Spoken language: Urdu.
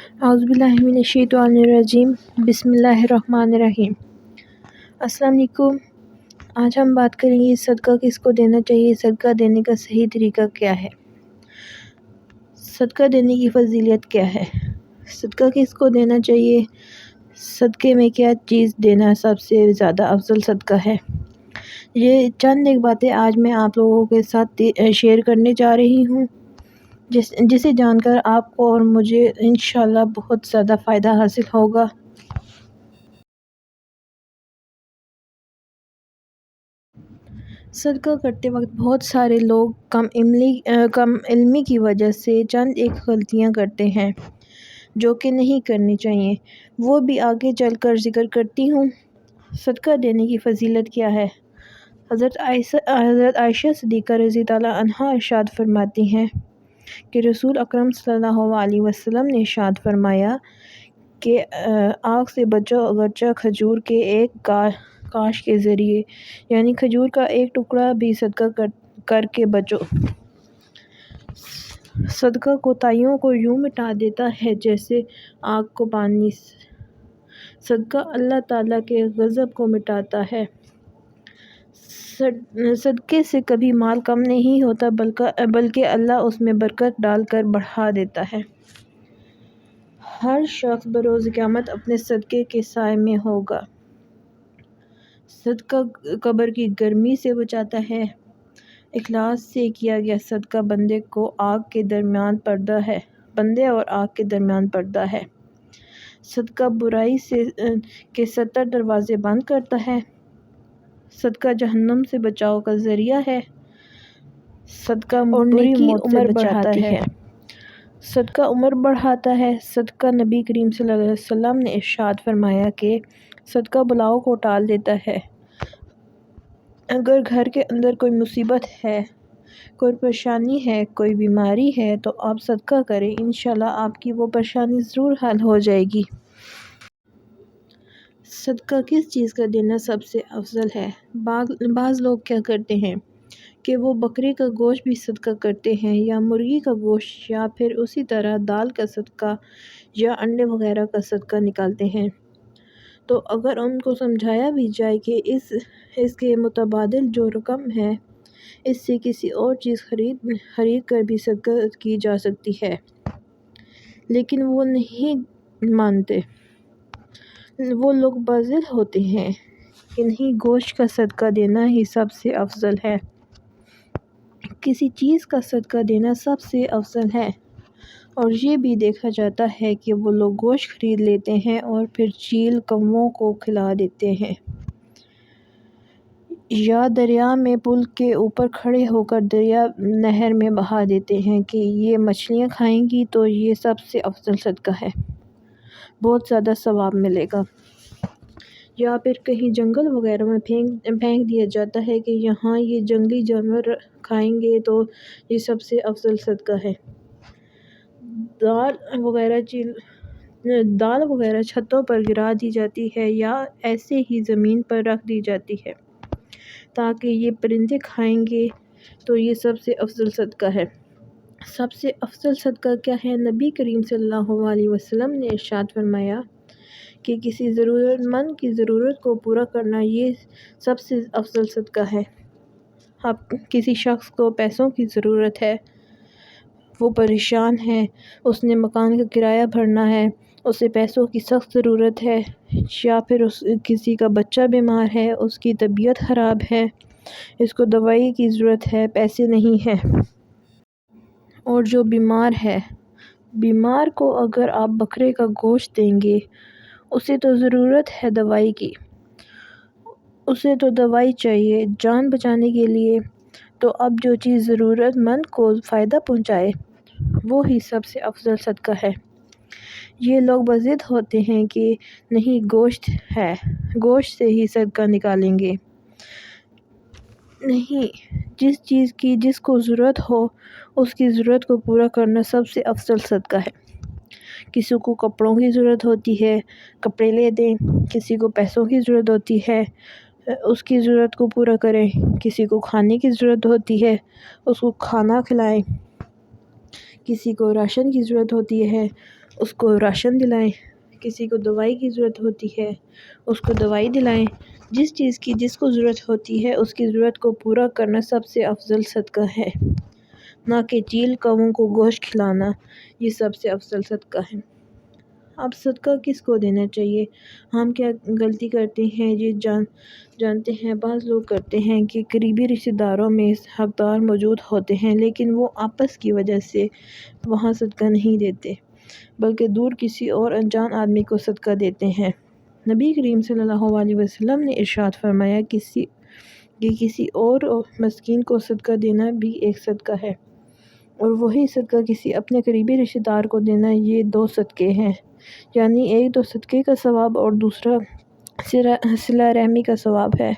اعوذ باللہ من الشیطان الرجیم، بسم اللہ الرحمن الرحیم۔ السلام علیکم۔ آج ہم بات کریں گے صدقہ کس کو دینا چاہیے، صدقہ دینے کا صحیح طریقہ کیا ہے، صدقہ دینے کی فضیلت کیا ہے، صدقہ کس کو دینا چاہیے، صدقے میں کیا چیز دینا سب سے زیادہ افضل صدقہ ہے۔ یہ چند ایک باتیں آج میں آپ لوگوں کے ساتھ شیئر کرنے جا رہی ہوں، جسے جان کر آپ کو اور مجھے انشاءاللہ بہت زیادہ فائدہ حاصل ہوگا۔ صدقہ کرتے وقت بہت سارے لوگ کم علمی کی وجہ سے چند ایک غلطیاں کرتے ہیں جو کہ نہیں کرنی چاہیے، وہ بھی آگے چل کر ذکر کرتی ہوں۔ صدقہ دینے کی فضیلت کیا ہے۔ حضرت عائشہ صدیقہ رضی اللہ عنہا ارشاد فرماتی ہیں کہ رسول اکرم صلی اللہ علیہ وسلم نے ارشاد فرمایا کہ آگ سے بچو اگرچہ کھجور کے ایک کاش کے ذریعے، یعنی کھجور کا ایک ٹکڑا بھی صدقہ کر کے بچو۔ صدقہ کوتاہیوں کو یوں مٹا دیتا ہے جیسے آگ کو پانی۔ صدقہ اللہ تعالیٰ کے غضب کو مٹاتا ہے۔ صدقے سے کبھی مال کم نہیں ہوتا بلکہ اللہ اس میں برکت ڈال کر بڑھا دیتا ہے۔ ہر شخص بروز قیامت اپنے صدقے کے سائے میں ہوگا۔ صدقہ قبر کی گرمی سے بچاتا ہے۔ اخلاص سے کیا گیا صدقہ بندے اور آگ کے درمیان پردہ ہے۔ صدقہ برائی کے 70 دروازے بند کرتا ہے۔ صدقہ جہنم سے بچاؤ کا ذریعہ ہے۔ صدقہ بری موت سے بچاتا ہے۔ صدقہ عمر بڑھاتا ہے۔ صدقہ نبی کریم صلی اللہ علیہ وسلم نے ارشاد فرمایا کہ صدقہ بلاؤں کو ٹال دیتا ہے۔ اگر گھر کے اندر کوئی مصیبت ہے، کوئی پریشانی ہے، کوئی بیماری ہے تو آپ صدقہ کریں، انشاءاللہ آپ کی وہ پریشانی ضرور حل ہو جائے گی۔ صدقہ کس چیز کا دینا سب سے افضل ہے۔ بعض لوگ کیا کرتے ہیں کہ وہ بکرے کا گوشت بھی صدقہ کرتے ہیں، یا مرغی کا گوشت، یا پھر اسی طرح دال کا صدقہ یا انڈے وغیرہ کا صدقہ نکالتے ہیں۔ تو اگر ان کو سمجھایا بھی جائے کہ اس کے متبادل جو رقم ہے اس سے کسی اور چیز خرید کر بھی صدقہ کی جا سکتی ہے، لیکن وہ نہیں مانتے۔ وہ لوگ بازل ہوتے ہیں کہ نہیں، گوشت کا صدقہ دینا ہی سب سے افضل ہے، کسی چیز کا صدقہ دینا سب سے افضل ہے۔ اور یہ بھی دیکھا جاتا ہے کہ وہ لوگ گوشت خرید لیتے ہیں اور پھر چیل کووں کو کھلا دیتے ہیں، یا دریا میں پل کے اوپر کھڑے ہو کر نہر میں بہا دیتے ہیں کہ یہ مچھلیاں کھائیں گی تو یہ سب سے افضل صدقہ ہے، بہت زیادہ ثواب ملے گا۔ یا پھر کہیں جنگل وغیرہ میں پھینک دیا جاتا ہے کہ یہاں یہ جنگلی جانور کھائیں گے تو یہ سب سے افضل صدقہ ہے۔ دال وغیرہ چھتوں پر گرا دی جاتی ہے یا ایسے ہی زمین پر رکھ دی جاتی ہے تاکہ یہ پرندے کھائیں گے تو یہ سب سے افضل صدقہ ہے۔ سب سے افضل صدقہ کیا ہے۔ نبی کریم صلی اللہ علیہ وسلم نے ارشاد فرمایا کہ کسی ضرورت مند کی ضرورت کو پورا کرنا یہ سب سے افضل صدقہ ہے۔ اب کسی شخص کو پیسوں کی ضرورت ہے، وہ پریشان ہے، اس نے مکان کا کرایہ بھرنا ہے، اسے پیسوں کی سخت ضرورت ہے، یا پھر کسی کا بچہ بیمار ہے، اس کی طبیعت خراب ہے، اس کو دوائی کی ضرورت ہے، پیسے نہیں ہیں، اور جو بیمار کو اگر آپ بکرے کا گوشت دیں گے، اسے تو ضرورت ہے دوائی کی، اسے تو دوائی چاہیے جان بچانے کے لیے، تو اب جو چیز ضرورت مند کو فائدہ پہنچائے وہ ہی سب سے افضل صدقہ ہے۔ یہ لوگ بضد ہوتے ہیں کہ نہیں، گوشت ہے، گوشت سے ہی صدقہ نکالیں گے۔ نہیں، جس چیز کی جس کو ضرورت ہو اس کی ضرورت کو پورا کرنا سب سے افضل صدقہ ہے۔ کسی کو کپڑوں کی ضرورت ہوتی ہے، کپڑے لے دیں، کسی کو پیسوں کی ضرورت ہوتی ہے، اس کی ضرورت کو پورا کریں، کسی کو کھانے کی ضرورت ہوتی ہے، اس کو کھانا کھلائیں، کسی کو راشن کی ضرورت ہوتی ہے، اس کو راشن دلائیں، کسی کو دوائی کی ضرورت ہوتی ہے اس کو دوائی دلائیں۔ جس چیز کی جس کو ضرورت ہوتی ہے اس کی ضرورت کو پورا کرنا سب سے افضل صدقہ ہے، نہ کہ چیل کووں کو گوشت کھلانا، یہ سب سے افضل صدقہ ہے۔ اب صدقہ کس کو دینا چاہیے؟ ہم کیا غلطی کرتے ہیں یہ جانتے ہیں؟ بعض لوگ کرتے ہیں کہ قریبی رشتہ داروں میں حقدار موجود ہوتے ہیں لیکن وہ آپس کی وجہ سے وہاں صدقہ نہیں دیتے بلکہ دور کسی اور انجان آدمی کو صدقہ دیتے ہیں۔ نبی کریم صلی اللہ علیہ وسلم نے ارشاد فرمایا کہ کسی اور مسکین کو صدقہ دینا بھی ایک صدقہ ہے، اور وہی صدقہ کسی اپنے قریبی رشتہ دار کو دینا، یہ 2 صدقے ہیں، یعنی ایک تو صدقے کا ثواب اور دوسرا صلہ رحمی کا ثواب ہے۔